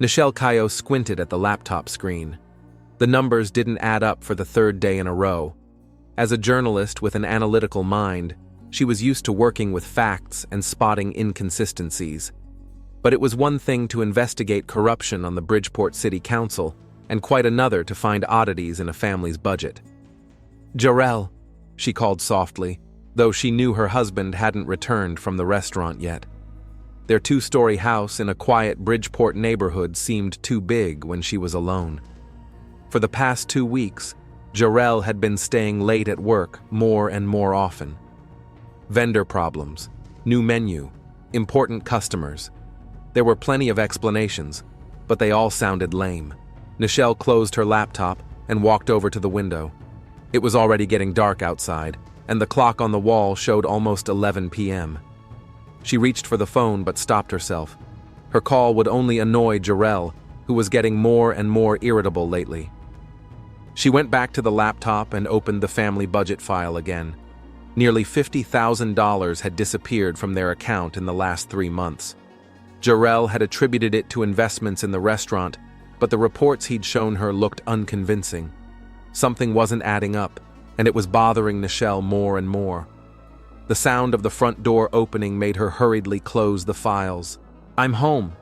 Nichelle Caillot squinted at the laptop screen. The numbers didn't add up for the third day in a row. As a journalist with an analytical mind, she was used to working with facts and spotting inconsistencies. But it was one thing to investigate corruption on the Bridgeport City Council, and quite another to find oddities in a family's budget. "Jarrell," she called softly, though she knew her husband hadn't returned from the restaurant yet. Their two-story house in a quiet Bridgeport neighborhood seemed too big when she was alone. For the past 2 weeks, Jarrell had been staying late at work more and more often. Vendor problems, new menu, important customers. There were plenty of explanations, but they all sounded lame. Nichelle closed her laptop and walked over to the window. It was already getting dark outside, and the clock on the wall showed almost 11 p.m. She reached for the phone but stopped herself. Her call would only annoy Jarrell, who was getting more and more irritable lately. She went back to the laptop and opened the family budget file again. Nearly $50,000 had disappeared from their account in the last 3 months. Jarrell had attributed it to investments in the restaurant, but the reports he'd shown her looked unconvincing. Something wasn't adding up, and it was bothering Nichelle more and more. The sound of the front door opening made her hurriedly close the files. "I'm home."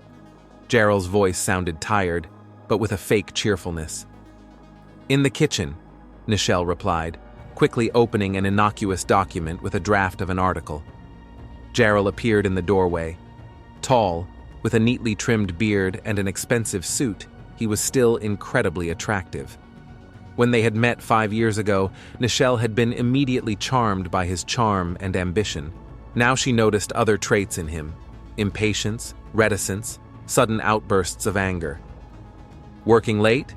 Jarrell's voice sounded tired, but with a fake cheerfulness. "In the kitchen," Nichelle replied, quickly opening an innocuous document with a draft of an article. Jarrell appeared in the doorway. Tall, with a neatly trimmed beard and an expensive suit, he was still incredibly attractive. When they had met 5 years ago, Nichelle had been immediately charmed by his charm and ambition. Now she noticed other traits in him: impatience, reticence, sudden outbursts of anger. "Working late?"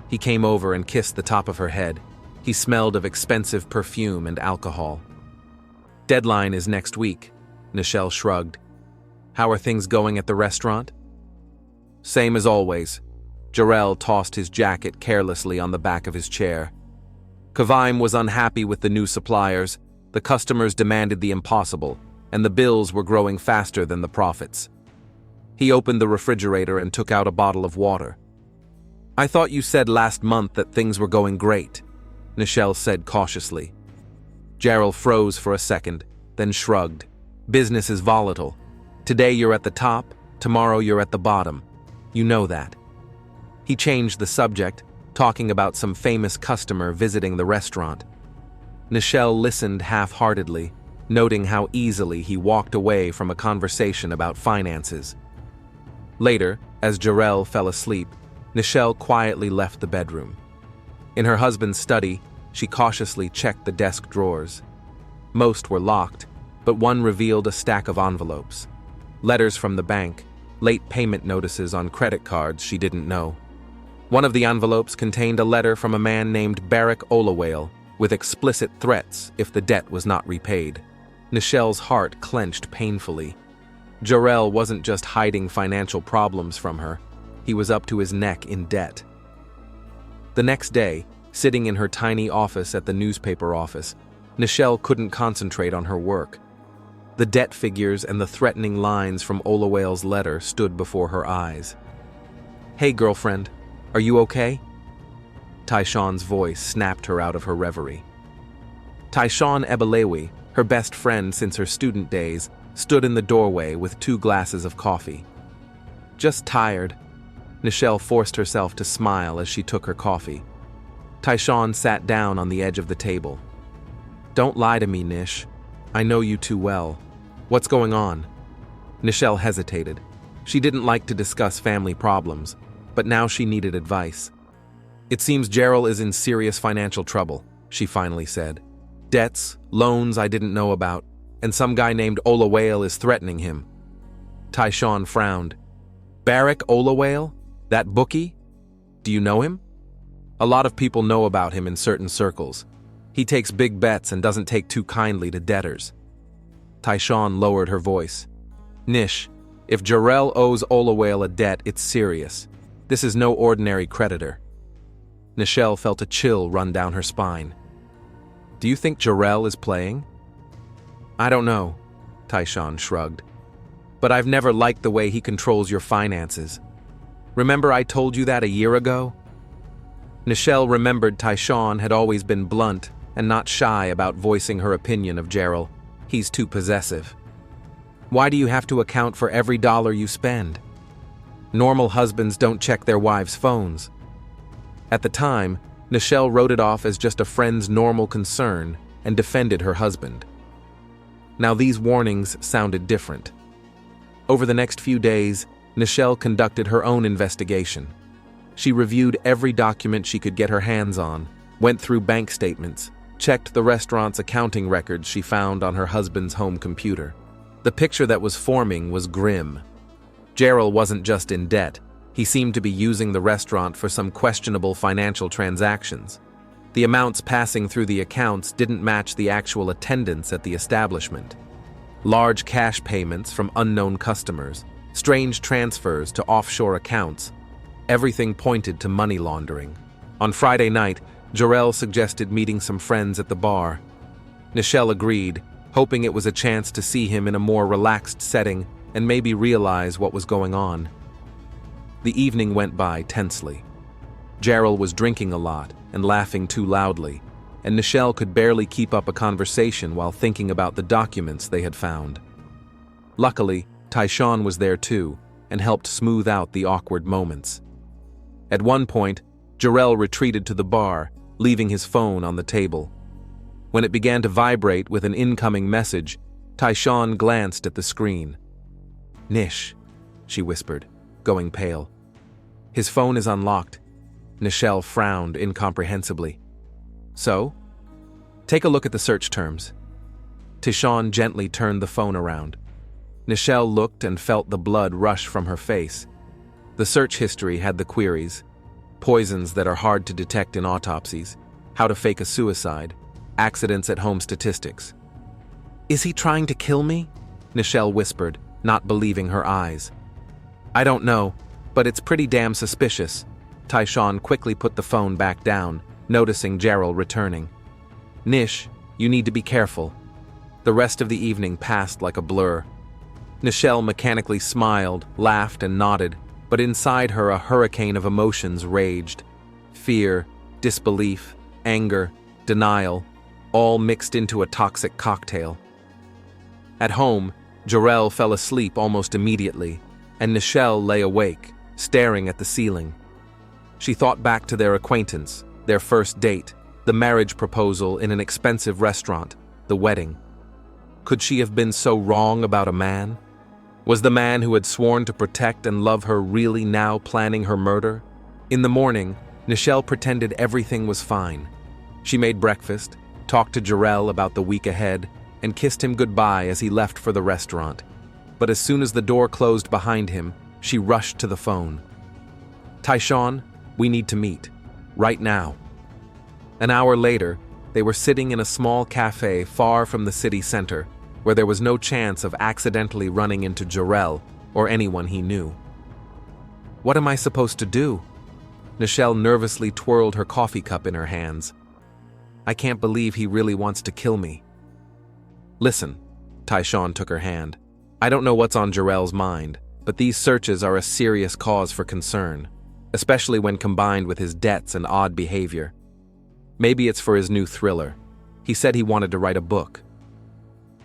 He came over and kissed the top of her head. He smelled of expensive perfume and alcohol. "Deadline is next week," Nichelle shrugged. "How are things going at the restaurant?" "Same as always." Jarrell tossed his jacket carelessly on the back of his chair. Kavaim was unhappy with the new suppliers, the customers demanded the impossible, and the bills were growing faster than the profits. He opened the refrigerator and took out a bottle of water. "I thought you said last month that things were going great," Nichelle said cautiously. Jarrell froze for a second, then shrugged. "Business is volatile. Today you're at the top, tomorrow you're at the bottom. You know that." He changed the subject, talking about some famous customer visiting the restaurant. Nichelle listened half-heartedly, noting how easily he walked away from a conversation about finances. Later, as Jarrell fell asleep, Nichelle quietly left the bedroom. In her husband's study, she cautiously checked the desk drawers. Most were locked, but one revealed a stack of envelopes. Letters from the bank, late payment notices on credit cards she didn't know. One of the envelopes contained a letter from a man named Barrick Olawale, with explicit threats if the debt was not repaid. Nichelle's heart clenched painfully. Jarrell wasn't just hiding financial problems from her, he was up to his neck in debt. The next day, sitting in her tiny office at the newspaper office, Nichelle couldn't concentrate on her work. The debt figures and the threatening lines from Olawale's letter stood before her eyes. "Hey, girlfriend, are you okay?" Tyshawn's voice snapped her out of her reverie. Tyshawn Ebelewi, her best friend since her student days, stood in the doorway with 2 glasses of coffee. "Just tired." Nichelle forced herself to smile as she took her coffee. Tyshawn sat down on the edge of the table. "Don't lie to me, Nish. I know you too well. What's going on?" Nichelle hesitated. She didn't like to discuss family problems, but now she needed advice. "It seems Jarrell is in serious financial trouble," she finally said. "Debts, loans I didn't know about, and some guy named Olawale is threatening him." Tyshawn frowned. "Barrick Olawale? That bookie? Do you know him?" "A lot of people know about him in certain circles. He takes big bets and doesn't take too kindly to debtors." Tyshawn lowered her voice. "Nish, if Jarrell owes Olawale a debt, it's serious. This is no ordinary creditor." Nichelle felt a chill run down her spine. "Do you think Jarrell is playing?" "I don't know," Tyshawn shrugged. "But I've never liked the way he controls your finances." Remember I told you that a year ago? Nichelle remembered Tyshawn had always been blunt and not shy about voicing her opinion of Gerald. He's too possessive. Why do you have to account for every dollar you spend? Normal husbands don't check their wives' phones. At the time, Nichelle wrote it off as just a friend's normal concern and defended her husband. Now these warnings sounded different. Over the next few days, Nichelle conducted her own investigation. She reviewed every document she could get her hands on, went through bank statements, checked the restaurant's accounting records she found on her husband's home computer. The picture that was forming was grim. Gerald wasn't just in debt. He seemed to be using the restaurant for some questionable financial transactions. The amounts passing through the accounts didn't match the actual attendance at the establishment. Large cash payments from unknown customers, strange transfers to offshore accounts, everything pointed to money laundering. On Friday night, Jarrell suggested meeting some friends at the bar. Nichelle agreed, hoping it was a chance to see him in a more relaxed setting and maybe realize what was going on. The evening went by tensely. Gerald was drinking a lot and laughing too loudly, and Nichelle could barely keep up a conversation while thinking about the documents they had found. Luckily, Tyshawn was there too and helped smooth out the awkward moments. At one point, Jarrell retreated to the bar, leaving his phone on the table. When it began to vibrate with an incoming message, Tyshawn glanced at the screen. "Nish," she whispered, going pale. "His phone is unlocked." Nichelle frowned incomprehensibly. "So?" "Take a look at the search terms." Tyshawn gently turned the phone around. Nichelle looked and felt the blood rush from her face. The search history had the queries: poisons that are hard to detect in autopsies, how to fake a suicide, accidents at home statistics. "Is he trying to kill me?" Nichelle whispered, not believing her eyes. "I don't know, but it's pretty damn suspicious." Tyshawn quickly put the phone back down, noticing Gerald returning. "Nish, you need to be careful." The rest of the evening passed like a blur. Nichelle mechanically smiled, laughed, and nodded, but inside her a hurricane of emotions raged. Fear, disbelief, anger, denial, all mixed into a toxic cocktail. At home, Jarrell fell asleep almost immediately, and Nichelle lay awake, staring at the ceiling. She thought back to their acquaintance, their first date, the marriage proposal in an expensive restaurant, the wedding. Could she have been so wrong about a man? Was the man who had sworn to protect and love her really now planning her murder? In the morning, Nichelle pretended everything was fine. She made breakfast, talked to Jarrell about the week ahead, and kissed him goodbye as he left for the restaurant. But as soon as the door closed behind him, she rushed to the phone. "Tyshawn, we need to meet. Right now." An hour later, they were sitting in a small cafe far from the city center, where there was no chance of accidentally running into Jarrell or anyone he knew. "What am I supposed to do?" Nichelle nervously twirled her coffee cup in her hands. "I can't believe he really wants to kill me." "Listen," Tyshawn took her hand. "I don't know what's on Jarrell's mind, but these searches are a serious cause for concern, especially when combined with his debts and odd behavior. Maybe it's for his new thriller. He said he wanted to write a book."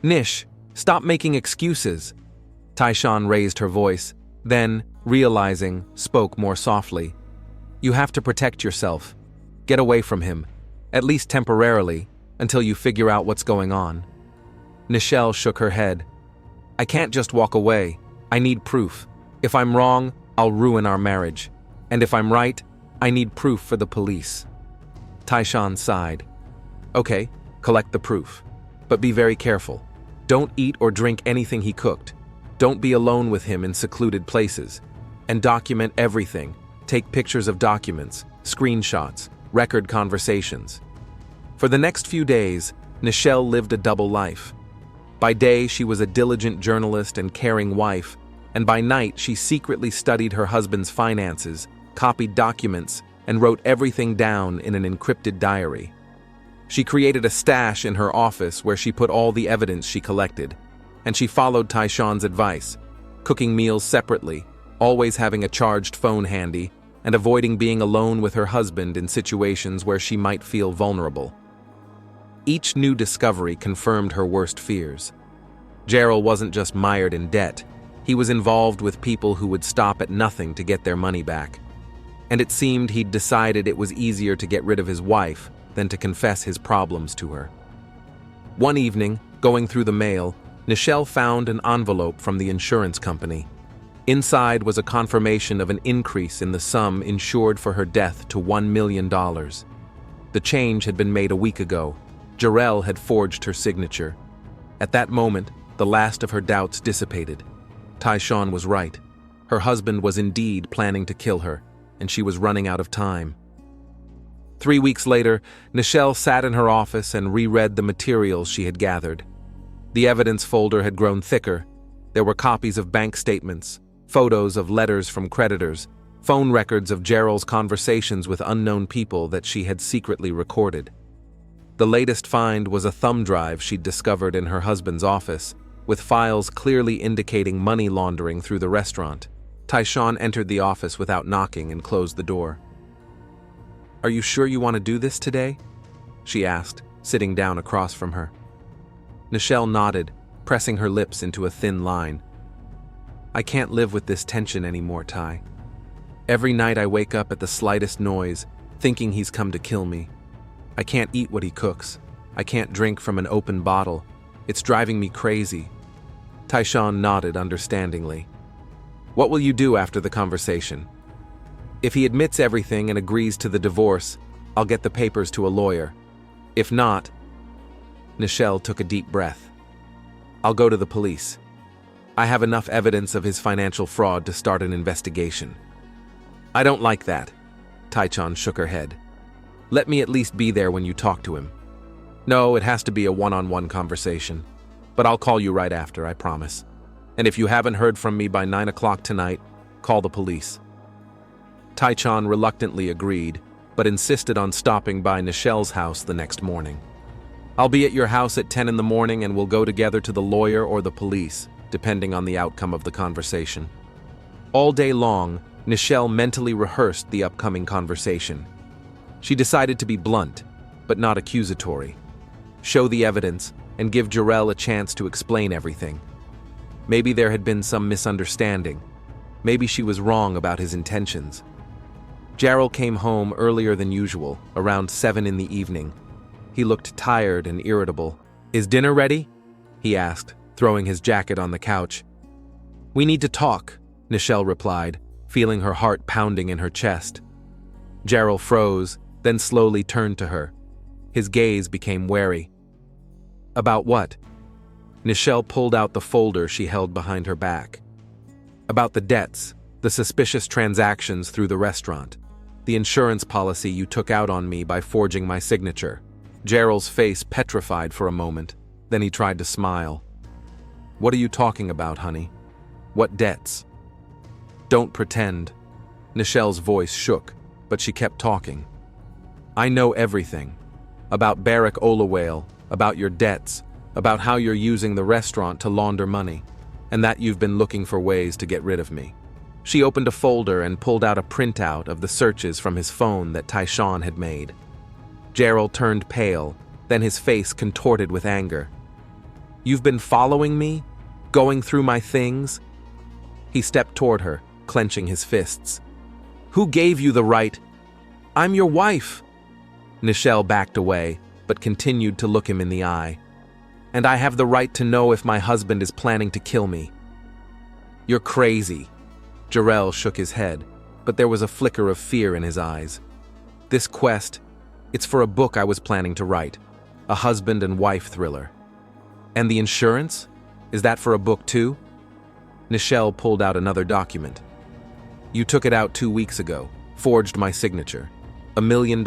"Nish, stop making excuses." Tyshawn raised her voice, then, realizing, spoke more softly. "You have to protect yourself. Get away from him, at least temporarily, until you figure out what's going on." Nichelle shook her head. "I can't just walk away. I need proof. If I'm wrong, I'll ruin our marriage. And if I'm right, I need proof for the police." Tyshawn sighed. "Okay, collect the proof. But be very careful. Don't eat or drink anything he cooked. Don't be alone with him in secluded places. And document everything. Take pictures of documents, screenshots, record conversations." For the next few days, Nichelle lived a double life. By day, she was a diligent journalist and caring wife, and by night, she secretly studied her husband's finances, copied documents, and wrote everything down in an encrypted diary. She created a stash in her office where she put all the evidence she collected, and she followed Tyshawn's advice, cooking meals separately, always having a charged phone handy, and avoiding being alone with her husband in situations where she might feel vulnerable. Each new discovery confirmed her worst fears. Gerald wasn't just mired in debt, he was involved with people who would stop at nothing to get their money back. And it seemed he'd decided it was easier to get rid of his wife than to confess his problems to her. One evening, going through the mail, Nichelle found an envelope from the insurance company. Inside was a confirmation of an increase in the sum insured for her death to $1 million. The change had been made a week ago. Jarrell had forged her signature. At that moment, the last of her doubts dissipated. Tyshawn was right. Her husband was indeed planning to kill her, and she was running out of time. 3 weeks later, Nichelle sat in her office and reread the materials she had gathered. The evidence folder had grown thicker. There were copies of bank statements, photos of letters from creditors, phone records of Gerald's conversations with unknown people that she had secretly recorded. The latest find was a thumb drive she'd discovered in her husband's office, with files clearly indicating money laundering through the restaurant. Tyshawn entered the office without knocking and closed the door. "Are you sure you want to do this today?" she asked, sitting down across from her. Nichelle nodded, pressing her lips into a thin line. "I can't live with this tension anymore, Ty. Every night I wake up at the slightest noise, thinking he's come to kill me. I can't eat what he cooks. I can't drink from an open bottle. It's driving me crazy." Tyshawn nodded understandingly. "What will you do after the conversation?" "If he admits everything and agrees to the divorce, I'll get the papers to a lawyer. If not..." Nichelle took a deep breath. "I'll go to the police. I have enough evidence of his financial fraud to start an investigation." "I don't like that." Tyshawn shook her head. "Let me at least be there when you talk to him." "No, it has to be a one-on-one conversation. But I'll call you right after, I promise. And if you haven't heard from me by 9 o'clock tonight, call the police." Tyshawn reluctantly agreed, but insisted on stopping by Nichelle's house the next morning. "I'll be at your house at 10 in the morning and we'll go together to the lawyer or the police, depending on the outcome of the conversation." All day long, Nichelle mentally rehearsed the upcoming conversation. She decided to be blunt, but not accusatory. Show the evidence and give Jarrell a chance to explain everything. Maybe there had been some misunderstanding. Maybe she was wrong about his intentions. Jarrell came home earlier than usual, around 7 in the evening. He looked tired and irritable. "Is dinner ready?" he asked, throwing his jacket on the couch. "We need to talk," Nichelle replied, feeling her heart pounding in her chest. Jarrell froze, then slowly turned to her. His gaze became wary. "About what?" Nichelle pulled out the folder she held behind her back. "About the debts, the suspicious transactions through the restaurant, the insurance policy you took out on me by forging my signature." Jarrell's face petrified for a moment, then he tried to smile. "What are you talking about, honey? What debts?" "Don't pretend." Nichelle's voice shook, but she kept talking. "I know everything. About Barrick Olawale, about your debts, about how you're using the restaurant to launder money, and that you've been looking for ways to get rid of me." She opened a folder and pulled out a printout of the searches from his phone that Tyshawn had made. Jarrell turned pale, then his face contorted with anger. "You've been following me? Going through my things?" He stepped toward her, clenching his fists. "Who gave you the right? I'm your wife." Nichelle backed away, but continued to look him in the eye. "And I have the right to know if my husband is planning to kill me." "You're crazy." Jarrell shook his head, but there was a flicker of fear in his eyes. "This quest, it's for a book I was planning to write, a husband and wife thriller." "And the insurance? Is that for a book too?" Nichelle pulled out another document. "You took it out 2 weeks ago, forged my signature. $1 million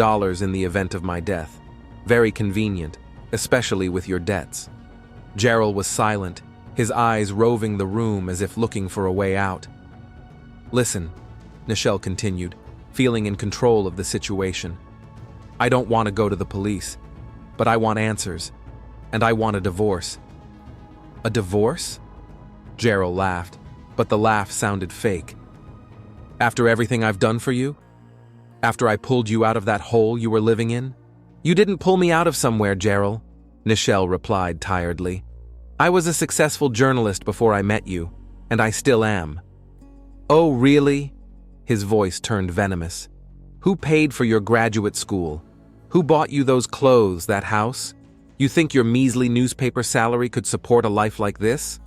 in the event of my death. Very convenient, especially with your debts." Jarrell was silent, his eyes roving the room as if looking for a way out. "Listen," Nichelle continued, feeling in control of the situation. "I don't want to go to the police, but I want answers, and I want a divorce." "A divorce?" Jarrell laughed, but the laugh sounded fake. After everything I've done for you? After I pulled you out of that hole you were living in? You didn't pull me out of somewhere, Gerald, Nichelle replied tiredly. I was a successful journalist before I met you, and I still am. Oh, really? His voice turned venomous. Who paid for your graduate school? Who bought you those clothes, that house? You think your measly newspaper salary could support a life like this?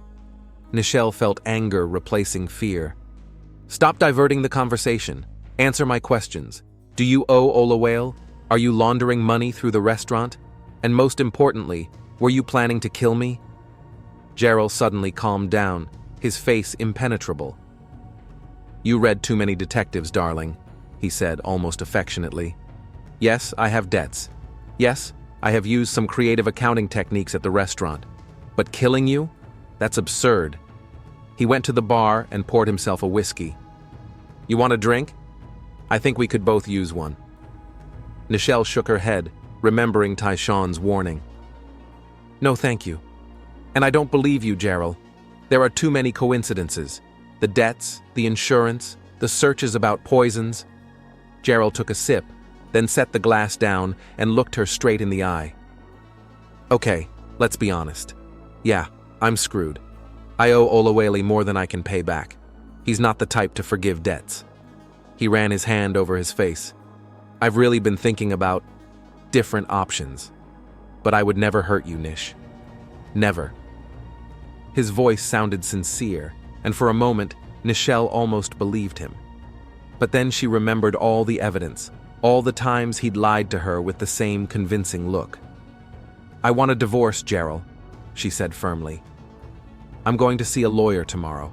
Nichelle felt anger replacing fear. Stop diverting the conversation. Answer my questions. Do you owe Olawale? Are you laundering money through the restaurant? And most importantly, were you planning to kill me? Gerald suddenly calmed down, his face impenetrable. You read too many detectives, darling, he said almost affectionately. Yes, I have debts. Yes, I have used some creative accounting techniques at the restaurant. But killing you? That's absurd. He went to the bar and poured himself a whiskey. You want a drink? I think we could both use one. Nichelle shook her head, remembering Tyshawn's warning. No, thank you. And I don't believe you, Gerald. There are too many coincidences. The debts, the insurance, the searches about poisons. Gerald took a sip, then set the glass down and looked her straight in the eye. Okay, let's be honest. Yeah, I'm screwed. I owe Olawale more than I can pay back. He's not the type to forgive debts. He ran his hand over his face. I've really been thinking about different options. But I would never hurt you, Nish. Never. His voice sounded sincere, and for a moment, Nichelle almost believed him. But then she remembered all the evidence, all the times he'd lied to her with the same convincing look. I want a divorce, Gerald, she said firmly. I'm going to see a lawyer tomorrow.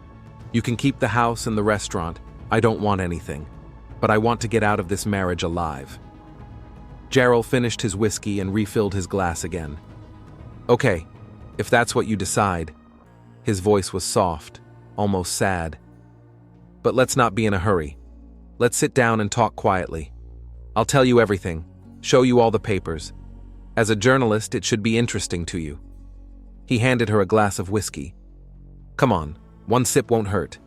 You can keep the house and the restaurant. I don't want anything. But I want to get out of this marriage alive. Gerald finished his whiskey and refilled his glass again. Okay, if that's what you decide. His voice was soft, almost sad. But let's not be in a hurry. Let's sit down and talk quietly. I'll tell you everything, show you all the papers. As a journalist, it should be interesting to you. He handed her a glass of whiskey. Come on, one sip won't hurt.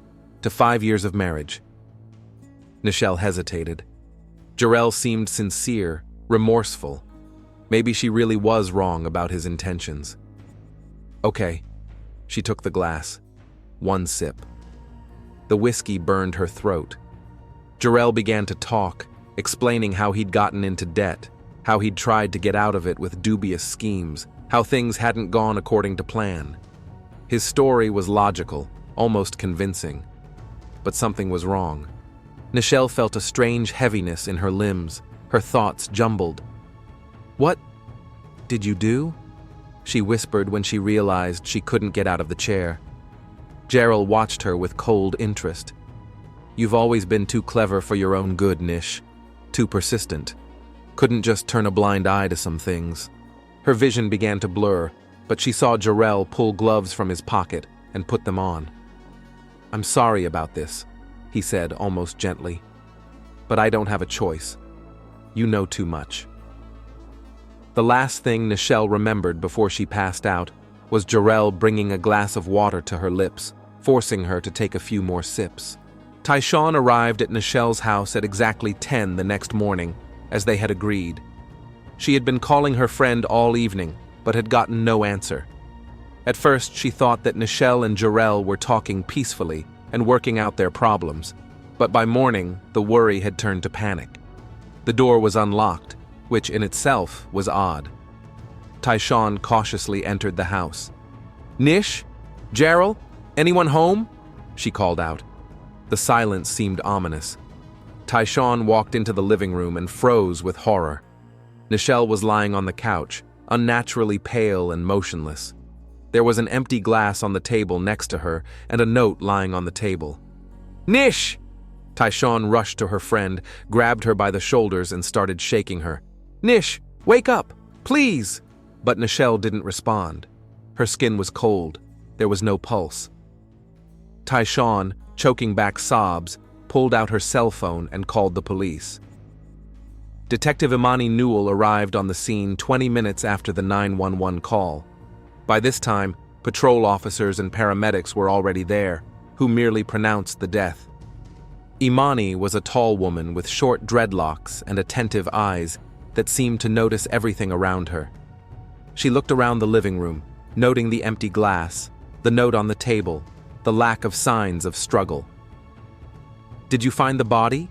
To 5 years of marriage. Nichelle hesitated. Jarrell seemed sincere, remorseful. Maybe she really was wrong about his intentions. Okay. She took the glass. One sip. The whiskey burned her throat. Jarrell began to talk, explaining how he'd gotten into debt, how he'd tried to get out of it with dubious schemes, how things hadn't gone according to plan. His story was logical, almost convincing. But something was wrong. Nichelle felt a strange heaviness in her limbs, her thoughts jumbled. What did you do? She whispered when she realized she couldn't get out of the chair. Gerald watched her with cold interest. You've always been too clever for your own good, Nish. Too persistent. Couldn't just turn a blind eye to some things. Her vision began to blur, but she saw Jarrell pull gloves from his pocket and put them on. I'm sorry about this, he said almost gently. But I don't have a choice. You know too much. The last thing Nichelle remembered before she passed out was Jarrell bringing a glass of water to her lips, forcing her to take a few more sips. Tyshawn arrived at Nichelle's house at exactly 10 the next morning, as they had agreed. She had been calling her friend all evening, but had gotten no answer. At first, she thought that Nichelle and Jarrell were talking peacefully and working out their problems, but by morning, the worry had turned to panic. The door was unlocked, which in itself was odd. Tyshawn cautiously entered the house. Nish? Jarrell? Anyone home? She called out. The silence seemed ominous. Tyshawn walked into the living room and froze with horror. Nichelle was lying on the couch, unnaturally pale and motionless. There was an empty glass on the table next to her and a note lying on the table. Nish! Tyshawn rushed to her friend, grabbed her by the shoulders and started shaking her. Nish, wake up, please! But Nichelle didn't respond. Her skin was cold. There was no pulse. Tyshawn, choking back sobs, pulled out her cell phone and called the police. Detective Imani Newell arrived on the scene 20 minutes after the 911 call. By this time, patrol officers and paramedics were already there, who merely pronounced the death. Imani was a tall woman with short dreadlocks and attentive eyes that seemed to notice everything around her. She looked around the living room, noting the empty glass, the note on the table, the lack of signs of struggle. "Did you find the body?"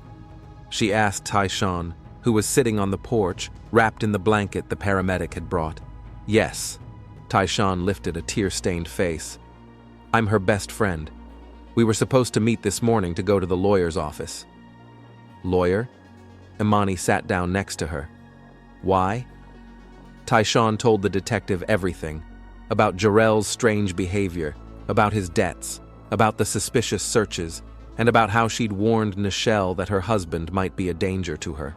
she asked Tyshawn, who was sitting on the porch, wrapped in the blanket the paramedic had brought. "Yes." Tyshawn lifted a tear-stained face. "I'm her best friend. We were supposed to meet this morning to go to the lawyer's office." "Lawyer?" Imani sat down next to her. "Why?" Tyshawn told the detective everything, about Jarrell's strange behavior, about his debts, about the suspicious searches, and about how she'd warned Nichelle that her husband might be a danger to her.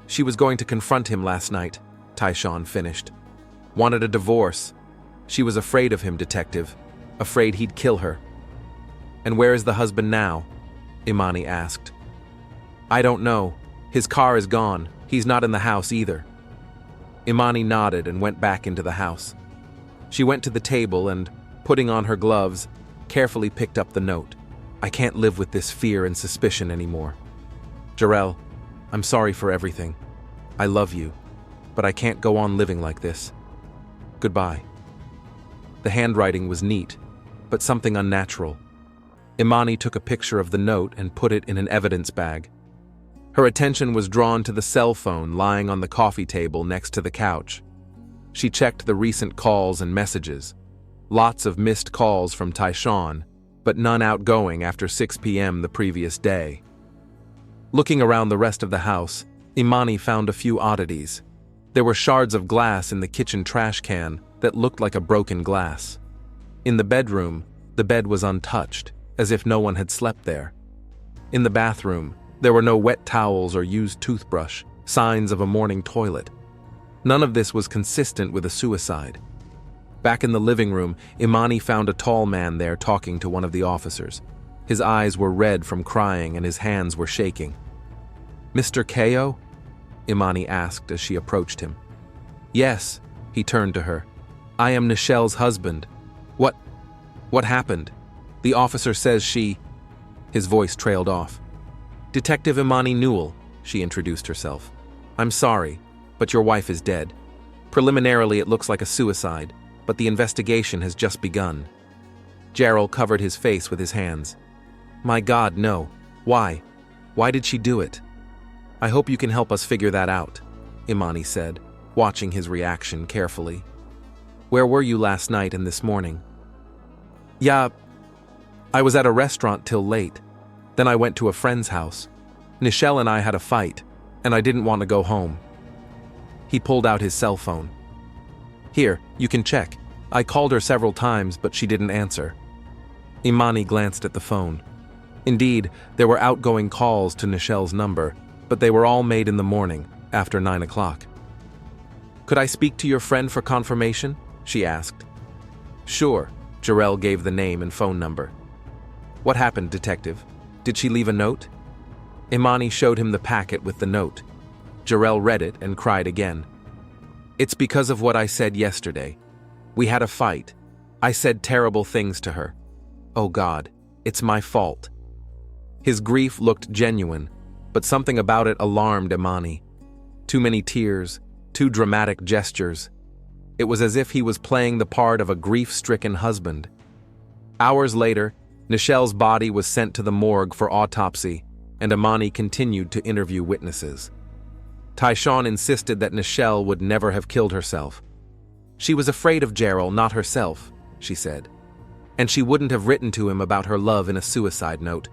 "She was going to confront him last night," Tyshawn finished. "Wanted a divorce. She was afraid of him, detective, afraid he'd kill her." "And where is the husband now?" Imani asked. "I don't know. His car is gone. He's not in the house either." Imani nodded and went back into the house. She went to the table and, putting on her gloves, carefully picked up the note. "I can't live with this fear and suspicion anymore. Jarrell, I'm sorry for everything. I love you, but I can't go on living like this. Goodbye." The handwriting was neat, but something unnatural. Imani took a picture of the note and put it in an evidence bag. Her attention was drawn to the cell phone lying on the coffee table next to the couch. She checked the recent calls and messages. Lots of missed calls from Tyshawn, but none outgoing after 6 p.m. the previous day. Looking around the rest of the house, Imani found a few oddities. There were shards of glass in the kitchen trash can that looked like a broken glass. In the bedroom, the bed was untouched, as if no one had slept there. In the bathroom, there were no wet towels or used toothbrush, signs of a morning toilet. None of this was consistent with a suicide. Back in the living room, Imani found a tall man there talking to one of the officers. His eyes were red from crying and his hands were shaking. "Mr. Ko?" Imani asked as she approached him. "Yes," he turned to her. "I am Nichelle's husband. What happened? The officer says she—" His voice trailed off. "Detective Imani Newell," she introduced herself. "I'm sorry, but your wife is dead. Preliminarily it looks like a suicide, but the investigation has just begun." Jarrell covered his face with his hands. "My God, no. Why? Why did she do it?" "I hope you can help us figure that out," Imani said, watching his reaction carefully. "Where were you last night and this morning?" "Yeah, I was at a restaurant till late. Then I went to a friend's house. Nichelle and I had a fight, and I didn't want to go home." He pulled out his cell phone. "Here, you can check. I called her several times, but she didn't answer." Imani glanced at the phone. Indeed, there were outgoing calls to Nichelle's number, but they were all made in the morning, after 9 o'clock. "Could I speak to your friend for confirmation?" she asked. "Sure." Jarrell gave the name and phone number. "What happened, detective? Did she leave a note?" Imani showed him the packet with the note. Jarrell read it and cried again. "It's because of what I said yesterday. We had a fight. I said terrible things to her. Oh God, it's my fault." His grief looked genuine, but something about it alarmed Imani. Too many tears, too dramatic gestures. It was as if he was playing the part of a grief-stricken husband. Hours later, Nichelle's body was sent to the morgue for autopsy, and Imani continued to interview witnesses. Tyshawn insisted that Nichelle would never have killed herself. She was afraid of Jarrell, not herself, she said. And she wouldn't have written to him about her love in a suicide note.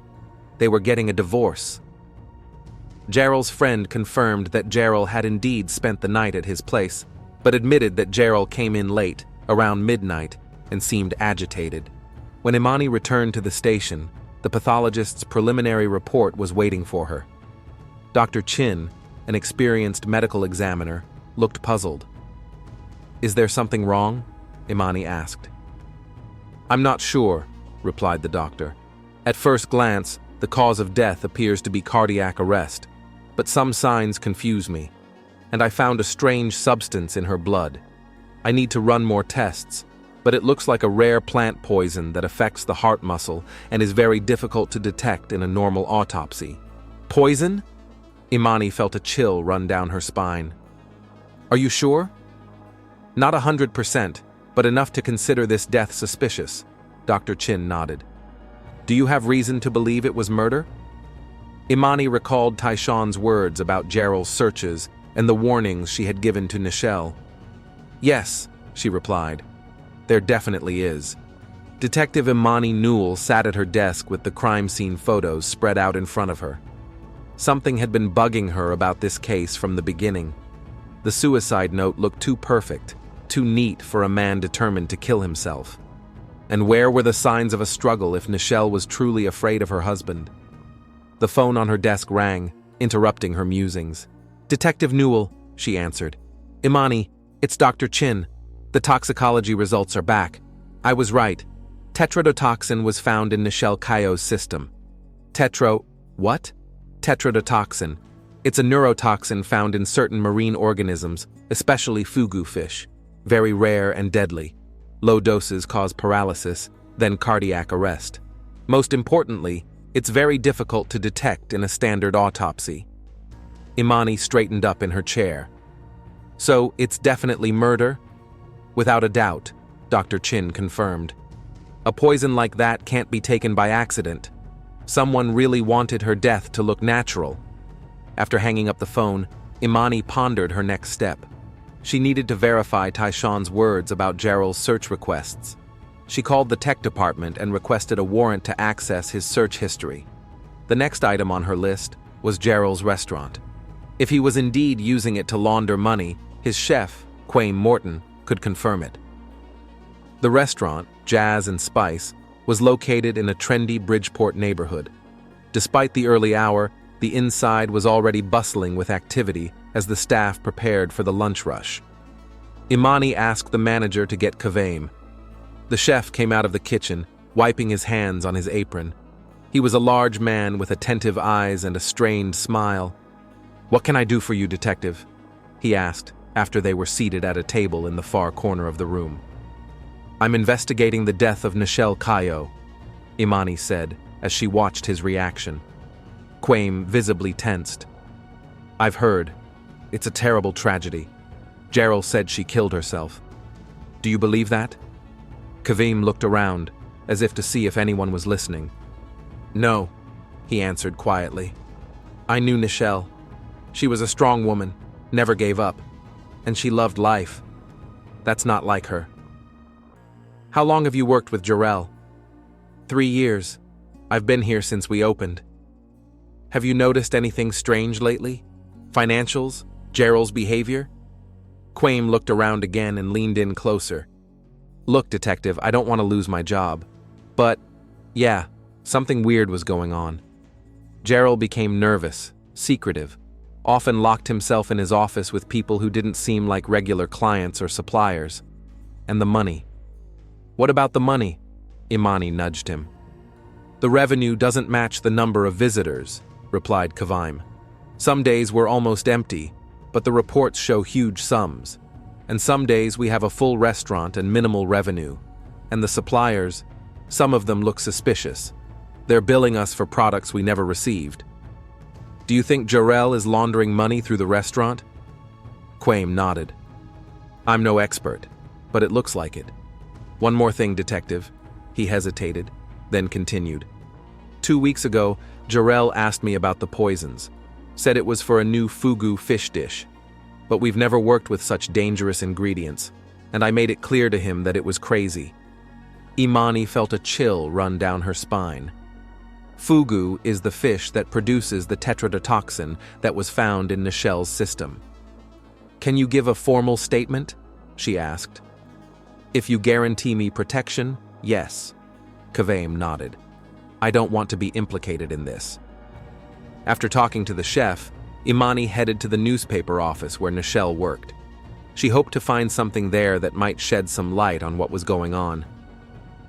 They were getting a divorce. Jarrell's friend confirmed that Jarrell had indeed spent the night at his place, but admitted that Jarrell came in late, around midnight, and seemed agitated. When Imani returned to the station, the pathologist's preliminary report was waiting for her. Dr. Chin, an experienced medical examiner, looked puzzled. "Is there something wrong?" Imani asked. "I'm not sure," replied the doctor. "At first glance, the cause of death appears to be cardiac arrest, but some signs confuse me, and I found a strange substance in her blood. I need to run more tests, but it looks like a rare plant poison that affects the heart muscle and is very difficult to detect in a normal autopsy. Poison? Imani felt a chill run down her spine. Are you sure? Not 100%, but enough to consider this death suspicious, Dr. Chin nodded. Do you have reason to believe it was murder? Imani recalled Taishan's words about Gerald's searches and the warnings she had given to Nichelle. Yes, she replied. There definitely is. Detective Imani Newell sat at her desk with the crime scene photos spread out in front of her. Something had been bugging her about this case from the beginning. The suicide note looked too perfect, too neat for a man determined to kill himself. And where were the signs of a struggle if Nichelle was truly afraid of her husband? The phone on her desk rang, interrupting her musings. Detective Newell, she answered. Imani, it's Dr. Chin. The toxicology results are back. I was right. Tetrodotoxin was found in Nichelle Kaio's system. What? Tetrodotoxin. It's a neurotoxin found in certain marine organisms, especially fugu fish. Very rare and deadly. Low doses cause paralysis, then cardiac arrest. Most importantly, it's very difficult to detect in a standard autopsy. Imani straightened up in her chair. So, it's definitely murder? Without a doubt, Dr. Chin confirmed. A poison like that can't be taken by accident. Someone really wanted her death to look natural. After hanging up the phone, Imani pondered her next step. She needed to verify Taishan's words about Gerald's search requests. She called the tech department and requested a warrant to access his search history. The next item on her list was Gerald's restaurant. If he was indeed using it to launder money, his chef, Quayme Morton, could confirm it. The restaurant, Jazz and Spice, was located in a trendy Bridgeport neighborhood. Despite the early hour, the inside was already bustling with activity as the staff prepared for the lunch rush. Imani asked the manager to get kvaim. The chef came out of the kitchen, wiping his hands on his apron. He was a large man with attentive eyes and a strained smile. What can I do for you, detective? He asked, after they were seated at a table in the far corner of the room. I'm investigating the death of Nichelle Kaio, Imani said, as she watched his reaction. Quayme visibly tensed. I've heard. It's a terrible tragedy. Gerald said she killed herself. Do you believe that? Kvaim looked around, as if to see if anyone was listening. No, he answered quietly. I knew Nichelle. She was a strong woman, never gave up, and she loved life. That's not like her. How long have you worked with Jarrell? 3 years. I've been here since we opened. Have you noticed anything strange lately? Financials? Gerald's behavior? Quayme looked around again and leaned in closer. Look, detective, I don't want to lose my job. But, yeah, something weird was going on. Gerald became nervous, secretive, often locked himself in his office with people who didn't seem like regular clients or suppliers. And the money. What about the money? Imani nudged him. The revenue doesn't match the number of visitors, replied Kvaim. Some days we're almost empty, but the reports show huge sums. And some days we have a full restaurant and minimal revenue. And the suppliers, some of them look suspicious. They're billing us for products we never received. Do you think Jarrell is laundering money through the restaurant? Quayme nodded. I'm no expert, but it looks like it. One more thing, detective. He hesitated, then continued. 2 weeks ago, Jarrell asked me about the poisons. Said it was for a new fugu fish dish. But we've never worked with such dangerous ingredients, and I made it clear to him that it was crazy. Imani felt a chill run down her spine. Fugu is the fish that produces the tetrodotoxin that was found in Nichelle's system. Can you give a formal statement? She asked. If you guarantee me protection, yes. Kvaim nodded. I don't want to be implicated in this. After talking to the chef, Imani headed to the newspaper office where Nichelle worked. She hoped to find something there that might shed some light on what was going on.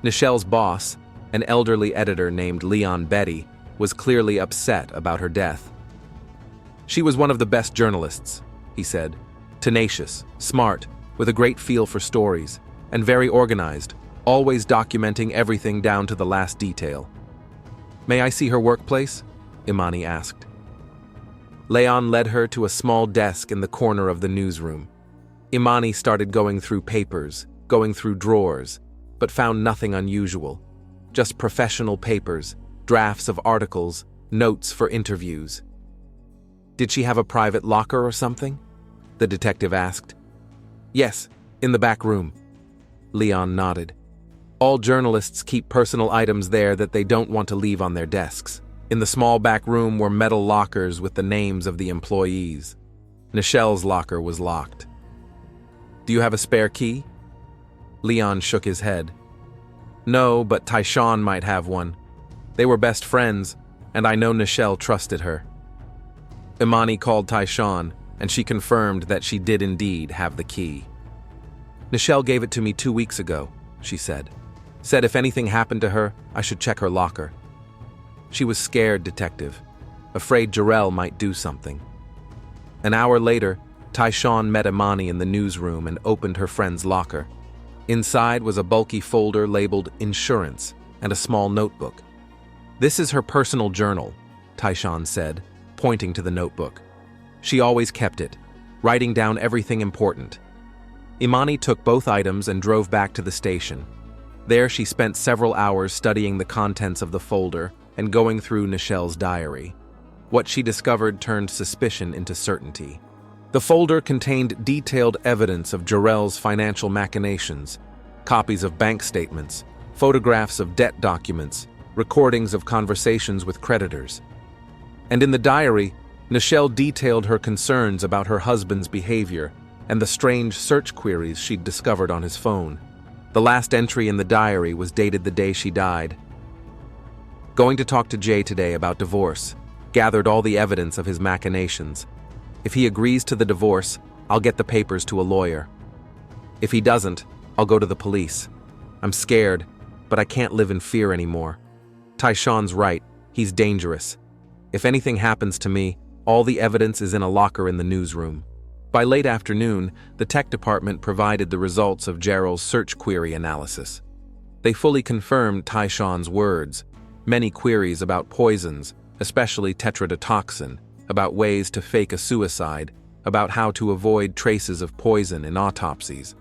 Nichelle's boss, an elderly editor named Leon Betty, was clearly upset about her death. She was one of the best journalists, he said. Tenacious, smart, with a great feel for stories, and very organized, always documenting everything down to the last detail. "May I see her workplace?" Imani asked. Leon led her to a small desk in the corner of the newsroom. Imani started going through papers, going through drawers, but found nothing unusual. Just professional papers, drafts of articles, notes for interviews. "Did she have a private locker or something?" the detective asked. "Yes, in the back room." Leon nodded. All journalists keep personal items there that they don't want to leave on their desks. In the small back room were metal lockers with the names of the employees. Nichelle's locker was locked. "Do you have a spare key?" Leon shook his head. "No, but Tyshawn might have one. They were best friends, and I know Nichelle trusted her." Imani called Tyshawn, and she confirmed that she did indeed have the key. "Nichelle gave it to me 2 weeks ago," she said. "Said if anything happened to her, I should check her locker." She was scared, detective, afraid Jarrell might do something. An hour later, Tyshawn met Imani in the newsroom and opened her friend's locker. Inside was a bulky folder labeled Insurance and a small notebook. "This is her personal journal," Tyshawn said, pointing to the notebook. She always kept it, writing down everything important. Imani took both items and drove back to the station. There she spent several hours studying the contents of the folder and going through Nichelle's diary. What she discovered turned suspicion into certainty. The folder contained detailed evidence of Jarrell's financial machinations, copies of bank statements, photographs of debt documents, recordings of conversations with creditors. And in the diary, Nichelle detailed her concerns about her husband's behavior and the strange search queries she'd discovered on his phone. The last entry in the diary was dated the day she died. "Going to talk to Jay today about divorce. Gathered all the evidence of his machinations. If he agrees to the divorce, I'll get the papers to a lawyer. If he doesn't, I'll go to the police. I'm scared, but I can't live in fear anymore. Tyshawn's right, he's dangerous. If anything happens to me, all the evidence is in a locker in the newsroom." By late afternoon, the tech department provided the results of Jarrell's search query analysis. They fully confirmed Tyshawn's words. Many queries about poisons, especially tetrodotoxin, about ways to fake a suicide, about how to avoid traces of poison in autopsies.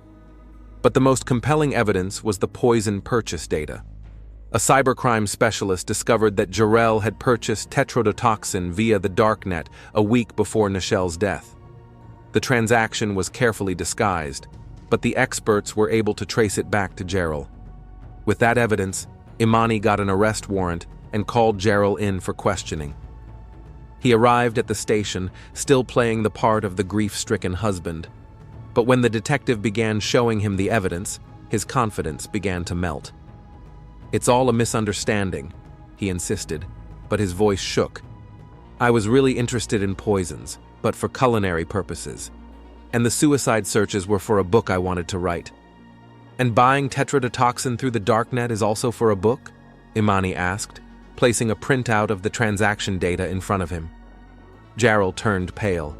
But the most compelling evidence was the poison purchase data. A cybercrime specialist discovered that Jarrell had purchased tetrodotoxin via the darknet a week before Nichelle's death. The transaction was carefully disguised, but the experts were able to trace it back to Jarrell. With that evidence, Imani got an arrest warrant and called Jarrell in for questioning. He arrived at the station, still playing the part of the grief-stricken husband. But when the detective began showing him the evidence, his confidence began to melt. "It's all a misunderstanding," he insisted, but his voice shook. "I was really interested in poisons, but for culinary purposes. And the suicide searches were for a book I wanted to write." "And buying tetrodotoxin through the darknet is also for a book?" Imani asked, placing a printout of the transaction data in front of him. Jarrell turned pale.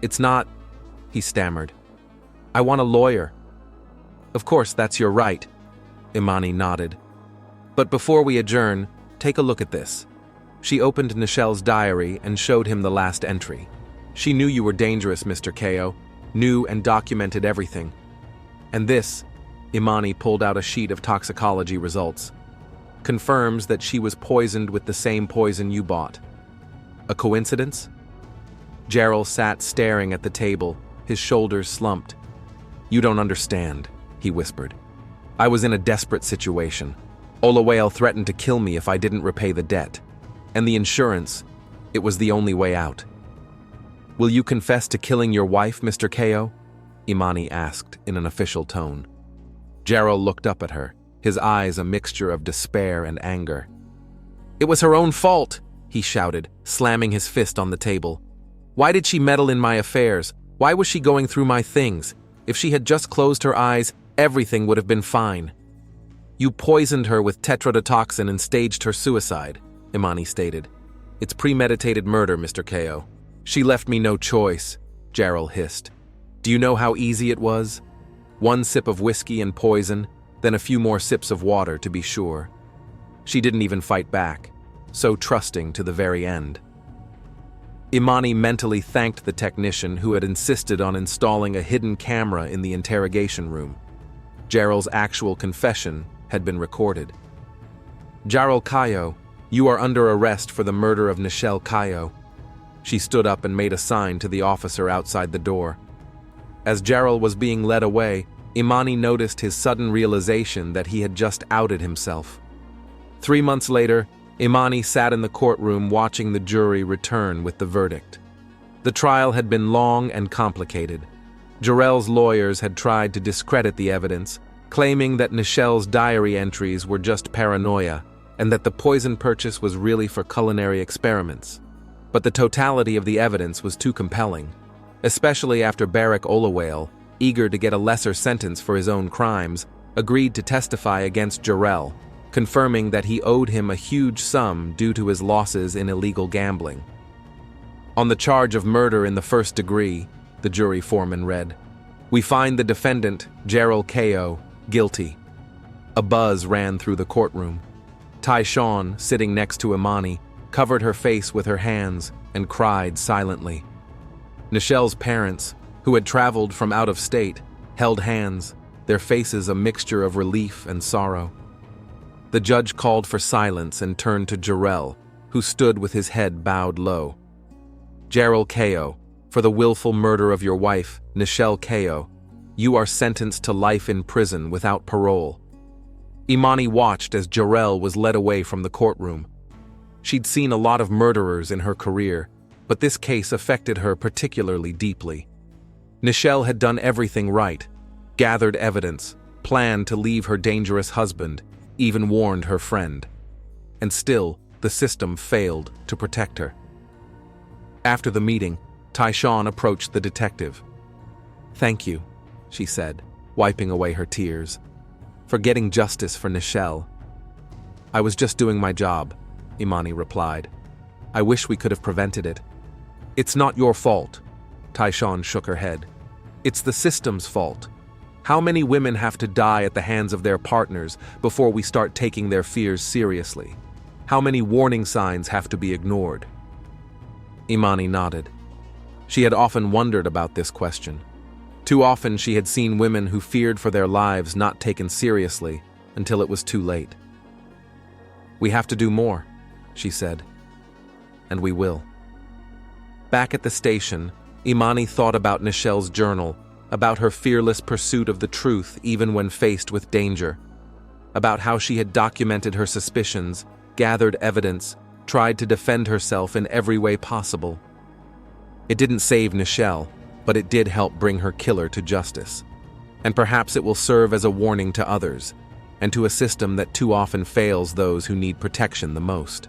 It's not," he stammered. "I want a lawyer." "Of course, that's your right," Imani nodded. "But before we adjourn, take a look at this." She opened Nichelle's diary and showed him the last entry. "She knew you were dangerous, Mr. Ko, knew and documented everything. And this," Imani pulled out a sheet of toxicology results, "confirms that she was poisoned with the same poison you bought. A coincidence?" Jarrell sat staring at the table, his shoulders slumped. "You don't understand," he whispered. "I was in a desperate situation. Olawale threatened to kill me if I didn't repay the debt. And the insurance, it was the only way out." "Will you confess to killing your wife, Mr. Ko?" Imani asked in an official tone. Jarrell looked up at her, his eyes a mixture of despair and anger. "It was her own fault," he shouted, slamming his fist on the table. "Why did she meddle in my affairs? Why was she going through my things? If she had just closed her eyes, everything would have been fine." "You poisoned her with tetrodotoxin and staged her suicide," Imani stated. "It's premeditated murder, Mr. Ko." "She left me no choice," Jarrell hissed. "Do you know how easy it was?" 1 sip of whiskey and poison, then a few more sips of water to be sure. She didn't even fight back, so trusting to the very end. Imani mentally thanked the technician who had insisted on installing a hidden camera in the interrogation room. Gerald's actual confession had been recorded. "Gerald Cayo, you are under arrest for the murder of Nichelle Cayo." She stood up and made a sign to the officer outside the door. As Gerald was being led away, Imani noticed his sudden realization that he had just outed himself. 3 months later, Imani sat in the courtroom watching the jury return with the verdict. The trial had been long and complicated. Jarrell's lawyers had tried to discredit the evidence, claiming that Nichelle's diary entries were just paranoia and that the poison purchase was really for culinary experiments. But the totality of the evidence was too compelling, especially after Barrick Olawale, eager to get a lesser sentence for his own crimes, agreed to testify against Jarrell, confirming that he owed him a huge sum due to his losses in illegal gambling. On the charge of murder in the first degree, the jury foreman read, "We find the defendant, Gerald Cayo, guilty." A buzz ran through the courtroom. Tyshawn, sitting next to Imani, covered her face with her hands and cried silently. Nichelle's parents, who had traveled from out of state, held hands, their faces a mixture of relief and sorrow. The judge called for silence and turned to Jarrell, who stood with his head bowed low. "Gerald Cayo, for the willful murder of your wife, Nichelle Cayo, you are sentenced to life in prison without parole." Imani watched as Jarrell was led away from the courtroom. She'd seen a lot of murderers in her career, but this case affected her particularly deeply. Nichelle had done everything right, gathered evidence, planned to leave her dangerous husband, even warned her friend. And still, the system failed to protect her. After the meeting, Tyshawn approached the detective. "Thank you," she said, wiping away her tears, "for getting justice for Nichelle." "I was just doing my job," Imani replied. "I wish we could have prevented it." "It's not your fault," Tyshawn shook her head. "It's the system's fault. How many women have to die at the hands of their partners before we start taking their fears seriously? How many warning signs have to be ignored?" Imani nodded. She had often wondered about this question. Too often she had seen women who feared for their lives not taken seriously until it was too late. "We have to do more," she said. "And we will." Back at the station, Imani thought about Nichelle's journal, about her fearless pursuit of the truth even when faced with danger, about how she had documented her suspicions, gathered evidence, tried to defend herself in every way possible. It didn't save Nichelle, but it did help bring her killer to justice. And perhaps it will serve as a warning to others, and to a system that too often fails those who need protection the most.